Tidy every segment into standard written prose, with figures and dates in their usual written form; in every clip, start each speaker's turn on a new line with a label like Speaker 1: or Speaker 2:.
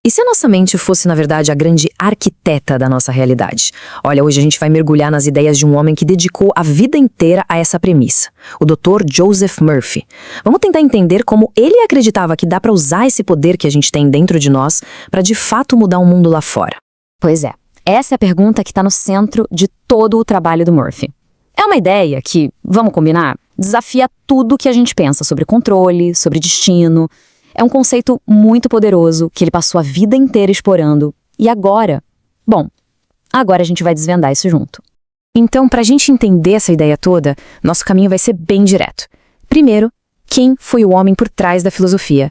Speaker 1: E se a nossa mente fosse, na verdade, a grande arquiteta da nossa realidade? Olha, hoje a gente vai mergulhar nas ideias de um homem que dedicou a vida inteira a essa premissa, o Dr. Joseph Murphy. Vamos tentar entender como ele acreditava que dá para usar esse poder que a gente tem dentro de nós para de fato mudar o mundo lá fora.
Speaker 2: Pois é, essa é a pergunta que está no centro de todo o trabalho do Murphy. É uma ideia que, vamos combinar, desafia tudo que a gente pensa sobre controle, sobre destino. É um conceito muito poderoso que ele passou a vida inteira explorando. E agora? Bom, agora a gente vai desvendar isso junto.
Speaker 1: Então, para a gente entender essa ideia toda, nosso caminho vai ser bem direto. Primeiro, quem foi o homem por trás da filosofia?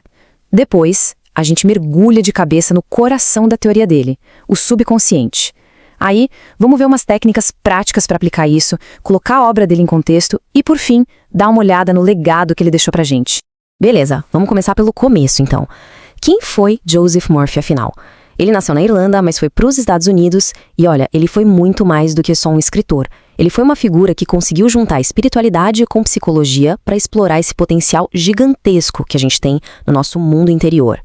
Speaker 1: Depois, a gente mergulha de cabeça no coração da teoria dele, o subconsciente. Aí, vamos ver umas técnicas práticas para aplicar isso, colocar a obra dele em contexto e, por fim, dar uma olhada no legado que ele deixou pra gente. Beleza, vamos começar pelo começo, então. Quem foi Joseph Murphy, afinal? Ele nasceu na Irlanda, mas foi para os Estados Unidos e, olha, ele foi muito mais do que só um escritor. Ele foi uma figura que conseguiu juntar espiritualidade com psicologia para explorar esse potencial gigantesco que a gente tem no nosso mundo interior.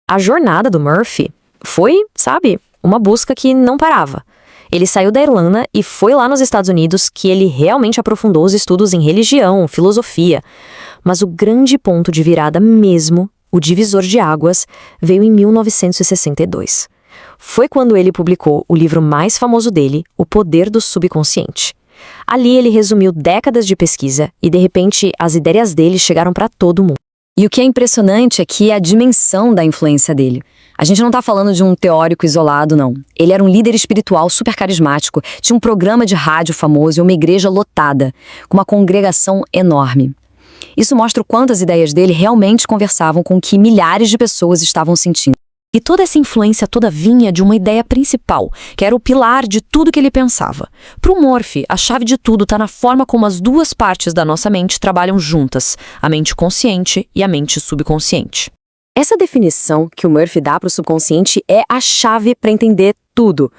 Speaker 1: A jornada do Murphy foi, sabe, uma busca que não parava. Ele saiu da Irlanda e foi lá nos Estados Unidos que ele realmente aprofundou os estudos em religião, filosofia. Mas o grande ponto de virada mesmo, o divisor de águas, veio em 1962. Foi quando ele publicou o livro mais famoso dele, O Poder do Subconsciente. Ali ele resumiu décadas de pesquisa e, de repente, as ideias dele chegaram para todo mundo.
Speaker 2: E o que é impressionante é que a dimensão da influência dele. A gente não está falando de um teórico isolado, não. Ele era um líder espiritual super carismático, tinha um programa de rádio famoso e uma igreja lotada, com uma congregação enorme. Isso mostra o quanto as ideias dele realmente conversavam com o que milhares de pessoas estavam sentindo. E toda essa influência toda vinha de uma ideia principal, que era o pilar de tudo que ele pensava. Para o Murphy, a chave de tudo está na forma como as duas partes da nossa mente trabalham juntas, a mente consciente e a mente subconsciente. Essa definição que o Murphy dá para o subconsciente é a chave para entender tudo.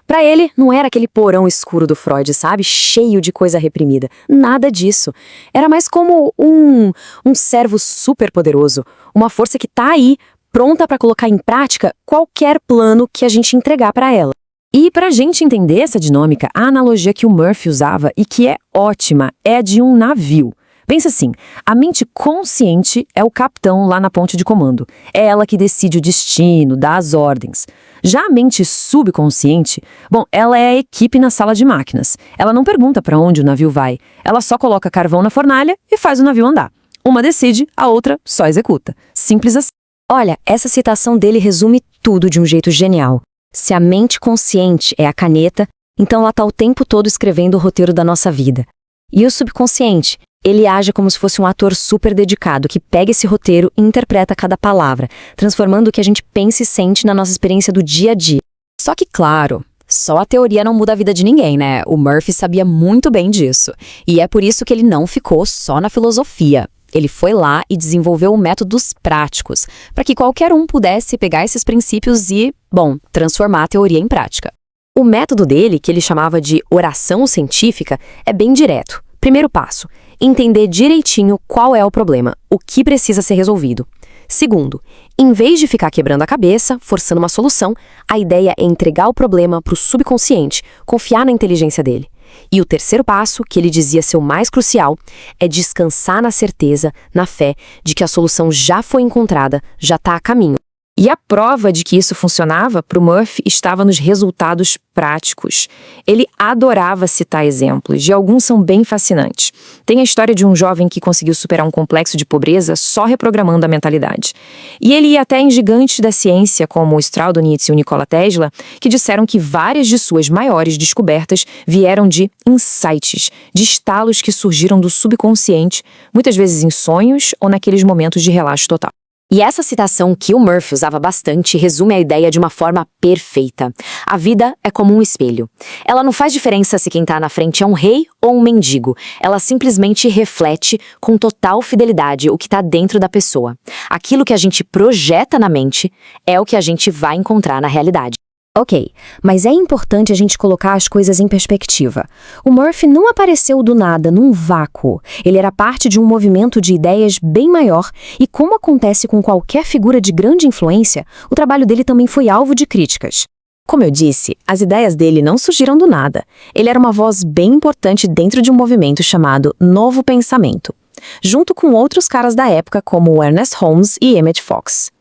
Speaker 2: Para ele, não era aquele porão escuro do Freud, sabe? Cheio de coisa reprimida. Nada disso. Era mais como um servo super poderoso, uma força que está aí, pronta para colocar em prática qualquer plano que a gente entregar para ela. E para a gente entender essa dinâmica, a analogia que o Murphy usava e que é ótima é a de um navio. Pensa assim, a mente consciente é o capitão lá na ponte de comando. É ela que decide o destino, dá as ordens. Já a mente subconsciente, bom, ela é a equipe na sala de máquinas. Ela não pergunta para onde o navio vai. Ela só coloca carvão na fornalha e faz o navio andar. Uma decide, a outra só executa. Simples assim. Olha, essa citação dele resume tudo de um jeito genial. Se a mente consciente é a caneta, então ela está o tempo todo escrevendo o roteiro da nossa vida. E o subconsciente, ele age como se fosse um ator super dedicado que pega esse roteiro e interpreta cada palavra, transformando o que a gente pensa e sente na nossa experiência do dia a dia. Só que, claro, só a teoria não muda a vida de ninguém, né? O Murphy sabia muito bem disso. E é por isso que ele não ficou só na filosofia. Ele foi lá e desenvolveu métodos práticos, para que qualquer um pudesse pegar esses princípios e, bom, transformar a teoria em prática. O método dele, que ele chamava de oração científica, é bem direto. Primeiro passo, entender direitinho qual é o problema, o que precisa ser resolvido. Segundo, em vez de ficar quebrando a cabeça, forçando uma solução, a ideia é entregar o problema para o subconsciente, confiar na inteligência dele. E o terceiro passo, que ele dizia ser o mais crucial, é descansar na certeza, na fé, de que a solução já foi encontrada, já está a caminho.
Speaker 1: E a prova de que isso funcionava para o Murphy estava nos resultados práticos. Ele adorava citar exemplos, e alguns são bem fascinantes. Tem a história de um jovem que conseguiu superar um complexo de pobreza só reprogramando a mentalidade. E ele ia até em gigantes da ciência, como o Strauss-Nietzsche e o Nikola Tesla, que disseram que várias de suas maiores descobertas vieram de insights, de estalos que surgiram do subconsciente, muitas vezes em sonhos ou naqueles momentos de relaxo total.
Speaker 2: E essa citação que o Murphy usava bastante resume a ideia de uma forma perfeita. A vida é como um espelho. Ela não faz diferença se quem está na frente é um rei ou um mendigo. Ela simplesmente reflete com total fidelidade o que está dentro da pessoa. Aquilo que a gente projeta na mente é o que a gente vai encontrar na realidade.
Speaker 1: Ok, mas é importante a gente colocar as coisas em perspectiva. O Murphy não apareceu do nada, num vácuo. Ele era parte de um movimento de ideias bem maior e, como acontece com qualquer figura de grande influência, o trabalho dele também foi alvo de críticas. Como eu disse, as ideias dele não surgiram do nada. Ele era uma voz bem importante dentro de um movimento chamado Novo Pensamento, junto com outros caras da época como Ernest Holmes e Emmett Fox.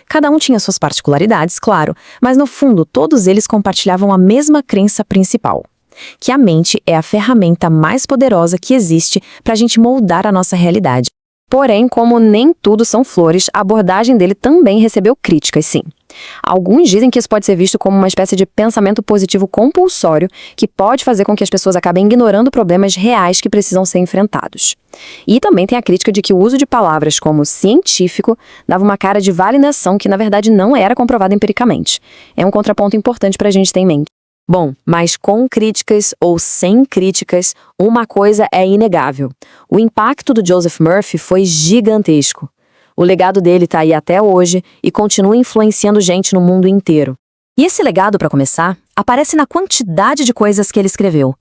Speaker 1: Cada um tinha suas particularidades, claro, mas no fundo todos eles compartilhavam a mesma crença principal, que a mente é a ferramenta mais poderosa que existe para a gente moldar a nossa realidade. Porém, como nem tudo são flores, a abordagem dele também recebeu críticas, sim. Alguns dizem que isso pode ser visto como uma espécie de pensamento positivo compulsório que pode fazer com que as pessoas acabem ignorando problemas reais que precisam ser enfrentados. E também tem a crítica de que o uso de palavras como científico dava uma cara de validação que na verdade não era comprovada empiricamente. É um contraponto importante para a gente ter em mente. Bom, mas com críticas ou sem críticas, uma coisa é inegável. O impacto do Joseph Murphy foi gigantesco. O legado dele está aí até hoje e continua influenciando gente no mundo inteiro. E esse legado, para começar, aparece na quantidade de coisas que ele escreveu.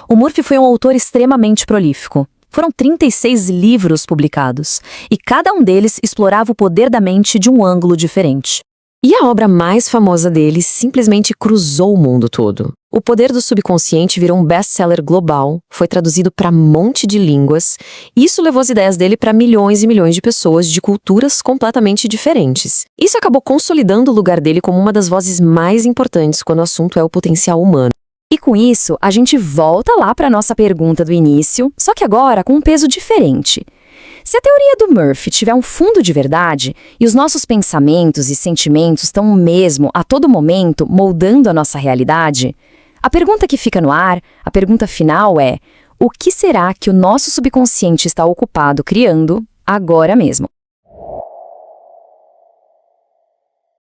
Speaker 1: O Murphy foi um autor extremamente prolífico. Foram 36 livros publicados, e cada um deles explorava o poder da mente de um ângulo diferente. E a obra mais famosa dele simplesmente cruzou o mundo todo. O Poder do Subconsciente virou um best-seller global, foi traduzido para um monte de línguas, e isso levou as ideias dele para milhões e milhões de pessoas de culturas completamente diferentes. Isso acabou consolidando o lugar dele como uma das vozes mais importantes quando o assunto é o potencial humano. E com isso, a gente volta lá para a nossa pergunta do início, só que agora com um peso diferente. Se a teoria do Murphy tiver um fundo de verdade, e os nossos pensamentos e sentimentos estão mesmo, a todo momento, moldando a nossa realidade, a pergunta que fica no ar, a pergunta final é: o que será que o nosso subconsciente está ocupado criando agora mesmo?